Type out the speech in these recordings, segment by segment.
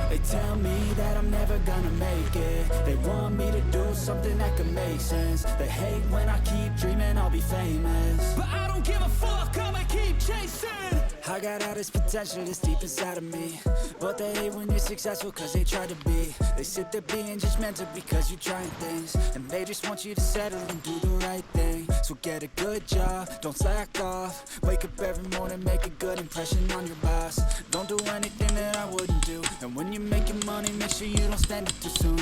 They tell me that I'm never gonna make it. They want me to do something that could make sense. They hate when I keep dreaming I'll be famous, but I don't give a fuck, I'ma keep chasing. I got all this potential that's deep inside of me, but they hate when you're successful cause they try to be. They sit there being judgmental because you're trying things, and they just want you to settle and do the right thing. So get a good job, don't slack off. Wake up every morning, make a good impression on your boss. Don't do anything that I wouldn't do, and when you're making money, make sure you don't spend it too soon.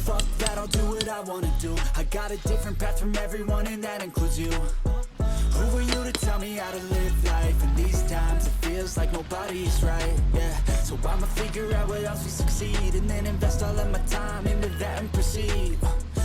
Fuck that, I'll do what I wanna do. I got a different path from everyone and that includes you. Who are you to tell me how to live life? In these times it feels like nobody's right, yeah. So I'ma figure out what else we succeed, and then invest all of my time into that and proceed.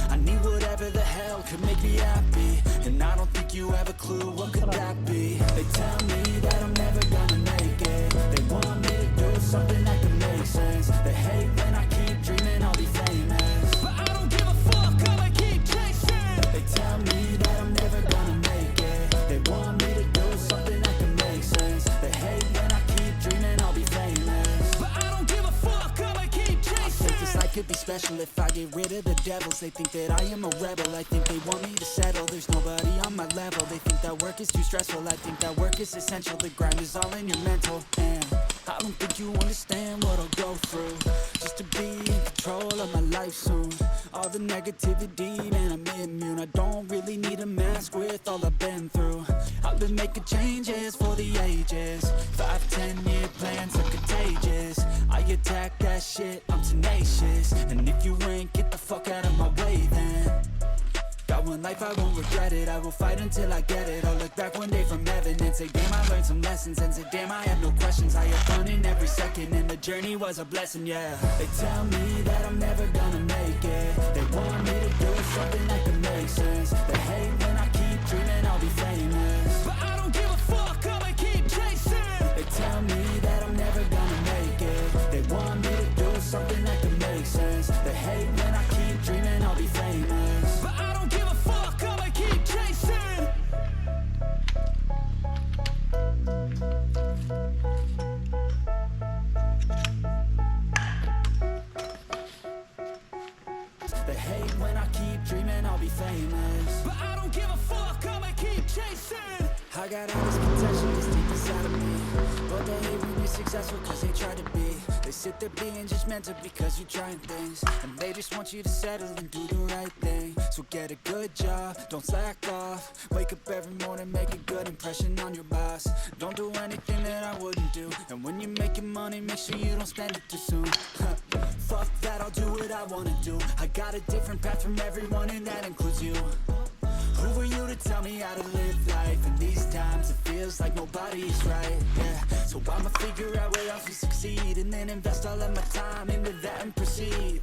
I need whatever the hell could make me happy, and I don't think you have a clue what could that be. They tell me that I'm never gonna make it. They want me to do something that could make sense. They hate when I keep dreaming I'll be famous, but I don't give a fuck, I'ma keep chasing. They tell me that I'm never gonna make it. They want me to do something that can make sense. They hate when I keep dreaming I'll be famous, but I don't give a fuck, I'ma keep chasing. I think this life could be special if I get rid of the devils. They think that I am a rebel, I think they want me to settle. There's nobody on my level. They think that work is too stressful, I think that work is essential. The grind is all in your mental, and I don't think you understand what I'll go through just to be in control of my life soon. All the negativity, man, I'm immune. I don't really need a mask with all I've been through. I've been making changes for the ages. 5-10 year plans are contagious. I attack that shit, I'm tenacious. And if you ain't, get the fuck out of my way then. Got one life, I won't regret it. I will fight until I get it. I'll look back one day from heaven and say, damn, I learned some lessons. And say, damn, I have no questions. I had fun in every second, and the journey was a blessing, yeah. They tell me that I'm never gonna make it. They want me to do something that can make sense. They hate when I keep dreaming I'll be famous, but I don't give a fuck, I'ma keep chasing. They tell me that I'm never gonna make it. They want me to do something that can make sense. They hate when I keep dreaming I'll be famous, but I don't give a fuck, I'ma keep chasing. They hate when I keep dreaming I'll be famous, but I don't give a fuck, I'ma keep chasing. I got all this potential that's deep inside of me, but they hate when you're successful cause they try to be. They sit there being judgmental because you're trying things, and they just want you to settle and do the right thing. So get a good job, don't slack off. Wake up every morning, make a good impression on your boss. Don't do anything that I wouldn't do, and when you're making money, make sure you don't spend it too soon. Fuck that, I'll do what I wanna do. I got a different path from everyone and that includes you. Who are you to tell me how to live life? In these times it feels like nobody's right, yeah. So I'ma figure out where else we succeed, and then invest all of my time into that and proceed.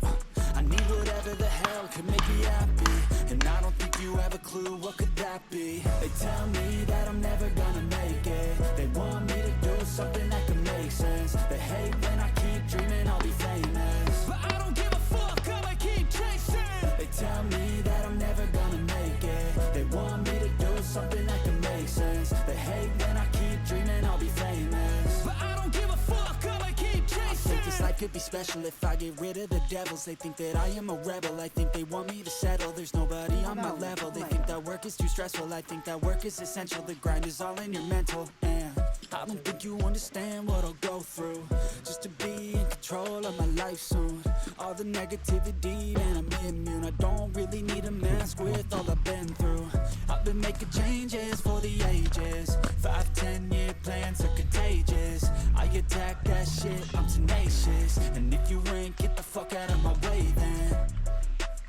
I need whatever the hell could make me happy, and I don't think you have a clue what could that be. They tell me that I'm never gonna make it. They want me to do something that can make sense. They hate when I keep dreaming I'll be famous, but I don't give a fuck, I'ma keep chasing. They tell me that I'm never gonna make it. They want me to do something that can make sense. They hate when I keep dreaming I'll be famous, but I don't give a fuck, I'ma keep chasing. I think this life could be special if I get rid of the devils. They think that I am a rebel, I think they want me to settle. There's nobody on my level. They think that work is too stressful, I think that work is essential. The grind is all in your mental, and I don't think you understand what I'll go through just to be in control of my life soon. All the negativity, man, I'm immune. I don't really need a mask with all I've been through. I've been making changes for the ages. 5-10 year plans are contagious. I attack that shit, I'm tenacious. And if you ain't, get the fuck out of my way then.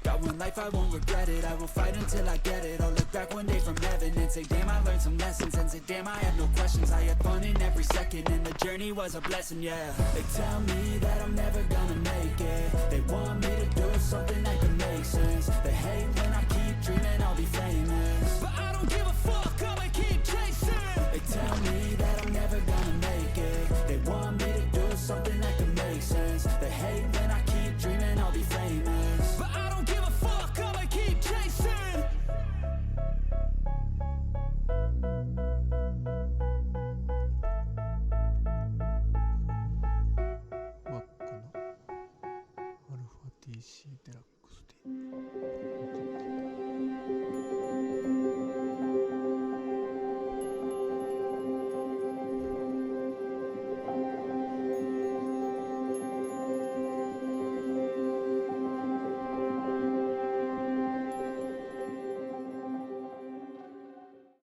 Got one life, I won't regret it. I will fight until I get it. I'll look back one day from heaven and say, damn, I learned some lessons. And say, damn, I have no questions. I had fun in every second, and the journey was a blessing, yeah. They tell me that I'm never gonna make it. They want me to do something that can make sense. They hate when I keep dreaming I'll be famous, but I don't give a fuck, I'ma keep chasing. They tell me that I'm never gonna make it. They want me to do something that can make sense. They hate when I keep dreaming I'll be famous, but I don't give a fuck, I'ma keep chasing. WAQ